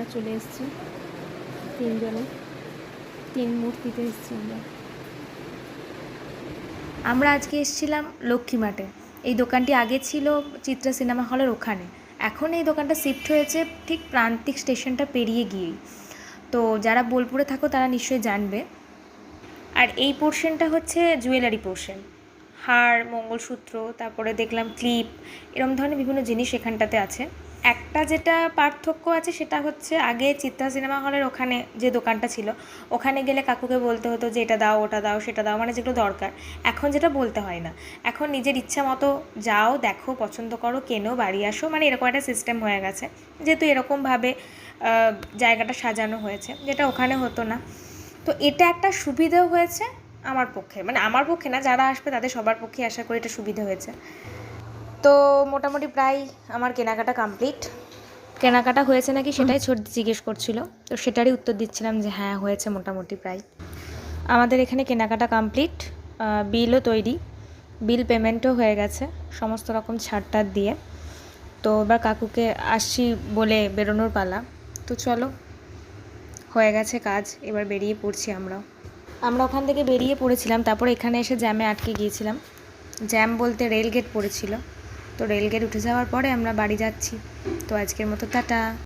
আমরা চলে এসেছি তিনজনে, 3 মূর্তিতে এসেছি আমরা আজকে এসেছিলাম লক্ষ্মী মাঠে। এই দোকানটি আগে ছিল চিত্রা সিনেমা হলের ওখানে, এখন এই দোকানটা শিফট হয়েছে ঠিক প্রান্তিক স্টেশনটা পেরিয়ে গিয়েই। তো যারা বোলপুরে থাকো তারা নিশ্চয়ই জানবে। আর এই পোর্শনটা হচ্ছে জুয়েলারি পোর্শন, হার, মঙ্গলসূত্র, তারপরে দেখলাম ক্লিপ, এরকম ধরনের বিভিন্ন জিনিস এখানটাতে আছে। একটা যেটা পার্থক্য আছে সেটা হচ্ছে আগে চিত্রা সিনেমা হলের ওখানে যে দোকানটা ছিল ওখানে গেলে কাকুকে বলতে হতো যে এটা দাও, ওটা দাও, সেটা দাও, মানে যেগুলো দরকার। এখন যেটা বলতে হয় না, এখন নিজের ইচ্ছা মতো যাও, দেখো, পছন্দ করো, কেনো, বাড়ি আসো, মানে এরকম একটা সিস্টেম হয়ে গেছে, যেহেতু এরকমভাবে জায়গাটা সাজানো হয়েছে, যেটা ওখানে হতো না। তো এটা একটা সুবিধেও হয়েছে আমার পক্ষে, মানে আমার পক্ষে না, যারা আসবে তাদের সবার পক্ষে আশা করি এটা সুবিধা হয়েছে। তো মোটামুটি প্রায় আমার কেনাকাটা কমপ্লিট। কেনাকাটা হয়েছে নাকি সেটাই ছোট জিজ্ঞেস করছিল, তো সেটারই উত্তর দিচ্ছিলাম যে হ্যাঁ হয়েছে মোটামুটি প্রায়। আমাদের এখানে কেনাকাটা কমপ্লিট, বিলও তৈরি, বিল পেমেন্টও হয়ে গেছে সমস্ত রকম ছাড়টার দিয়ে। তো এবার কাকুকে আসছি বলে বেরোনোর পালা। তো চলো, হয়ে গেছে কাজ, এবার বেরিয়ে পড়ছি আমরা ওখান থেকে বেরিয়ে পড়েছিলাম, তারপর এখানে এসে জ্যামে আটকে গিয়েছিলাম। জ্যাম বলতে রেলগেট পড়েছিল, তো রেলগেট উঠে যাওয়ার পরে আমরা বাড়ি যাচ্ছি। তো আজকের মতো টাটা।